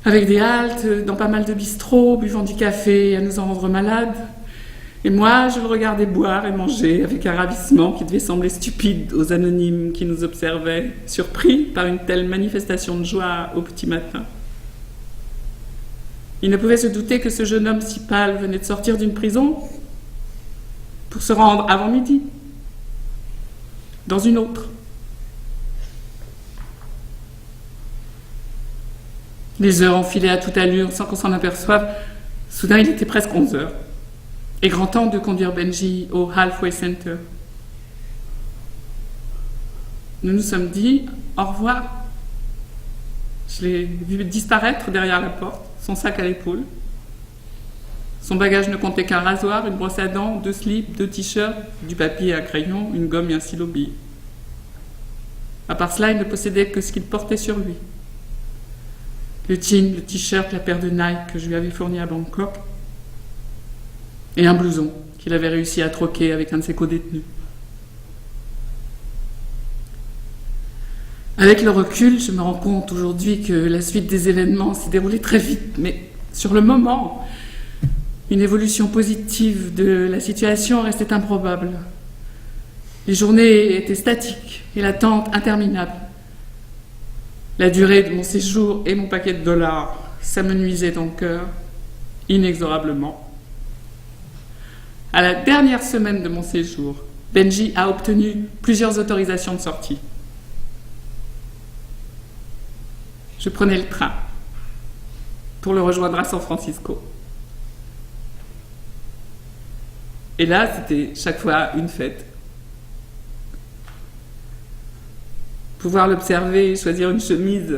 avec des haltes, dans pas mal de bistrots, buvant du café à nous en rendre malades. Et moi, je le regardais boire et manger avec un ravissement qui devait sembler stupide aux anonymes qui nous observaient, surpris par une telle manifestation de joie au petit matin. Il ne pouvait se douter que ce jeune homme si pâle venait de sortir d'une prison pour se rendre avant midi dans une autre. Les heures enfilaient à toute allure sans qu'on s'en aperçoive. Soudain, il était presque 11 heures. Et grand temps de conduire Benji au Halfway Center. Nous nous sommes dit au revoir. Je l'ai vu disparaître derrière la porte, son sac à l'épaule. Son bagage ne comptait qu'un rasoir, une brosse à dents, 2 slips, 2 t-shirts, du papier à crayon, une gomme et un stylo bille. À part cela, il ne possédait que ce qu'il portait sur lui. Le jean, le t-shirt, la paire de Nike que je lui avais fournie à Bangkok, et un blouson qu'il avait réussi à troquer avec un de ses co-détenus. Avec le recul, je me rends compte aujourd'hui que la suite des événements s'est déroulée très vite, mais sur le moment, une évolution positive de la situation restait improbable. Les journées étaient statiques et l'attente interminable. La durée de mon séjour et mon paquet de dollars s'amenuisaient dans le cœur, inexorablement. À la dernière semaine de mon séjour, Benji a obtenu plusieurs autorisations de sortie. Je prenais le train pour le rejoindre à San Francisco. Et là, c'était chaque fois une fête. Pouvoir l'observer, choisir une chemise,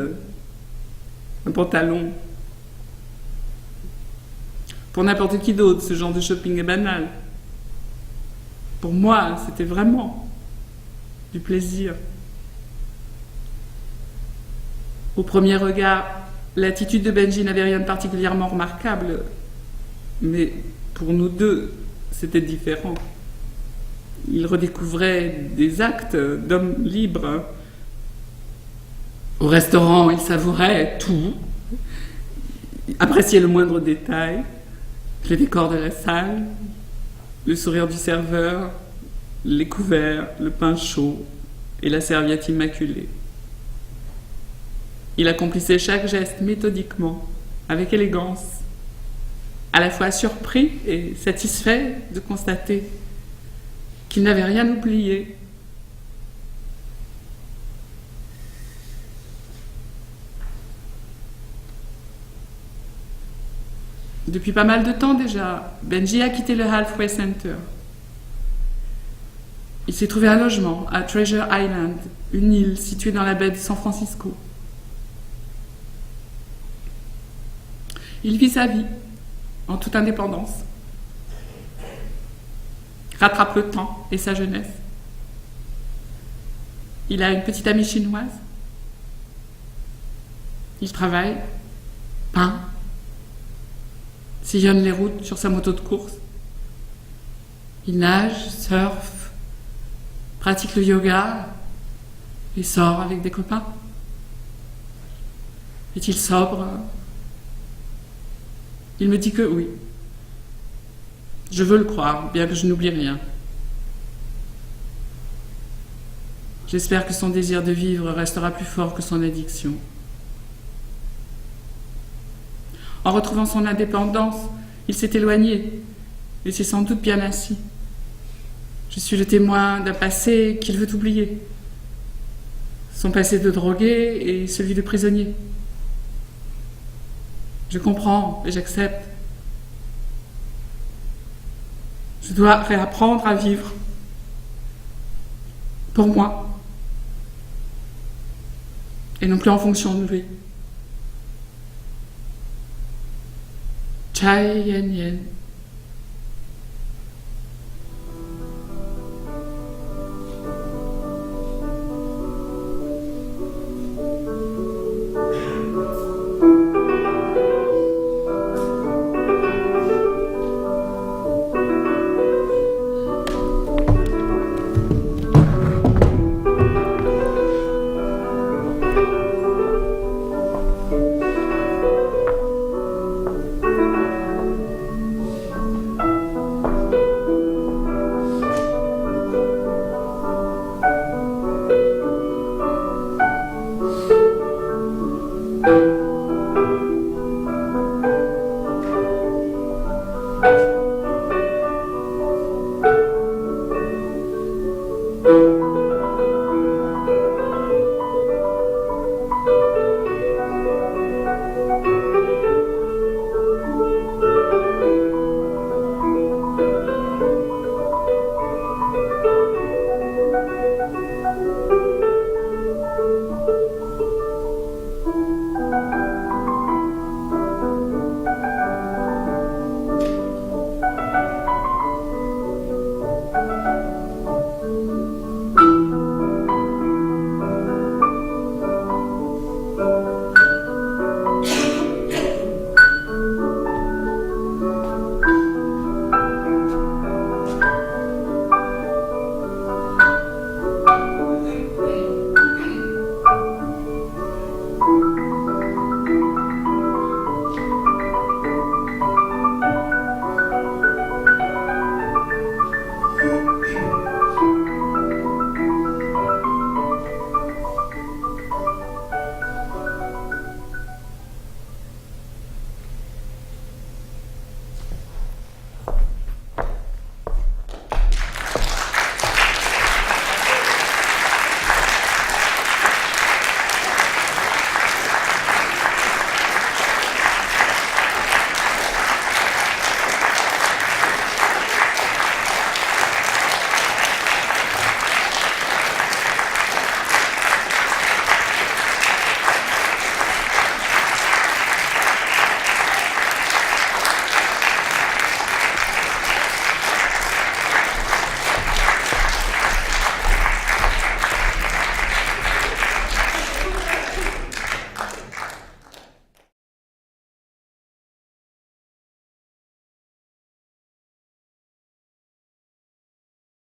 un pantalon. Pour n'importe qui d'autre, ce genre de shopping est banal. Pour moi, c'était vraiment du plaisir. Au premier regard, l'attitude de Benji n'avait rien de particulièrement remarquable, mais pour nous deux, c'était différent. Il redécouvrait des actes d'homme libre. Au restaurant, il savourait tout, appréciait le moindre détail, les décors de la salle, le sourire du serveur, les couverts, le pain chaud et la serviette immaculée. Il accomplissait chaque geste méthodiquement, avec élégance, à la fois surpris et satisfait de constater qu'il n'avait rien oublié. Depuis pas mal de temps déjà, Benji a quitté le Halfway Center. Il s'est trouvé un logement à Treasure Island, une île située dans la baie de San Francisco. Il vit sa vie en toute indépendance, rattrape le temps et sa jeunesse. Il a une petite amie chinoise. Il travaille, peint, sillonne les routes sur sa moto de course. Il nage, surfe, pratique le yoga et sort avec des copains. Est-il sobre? Il me dit que oui. Je veux le croire, bien que je n'oublie rien. J'espère que son désir de vivre restera plus fort que son addiction. En retrouvant son indépendance, il s'est éloigné et s'est sans doute bien assis. Je suis le témoin d'un passé qu'il veut oublier. Son passé de drogué et celui de prisonnier. Je comprends et j'accepte. Je dois réapprendre à vivre. Pour moi. Et non plus en fonction de lui. Chai Yen Yen.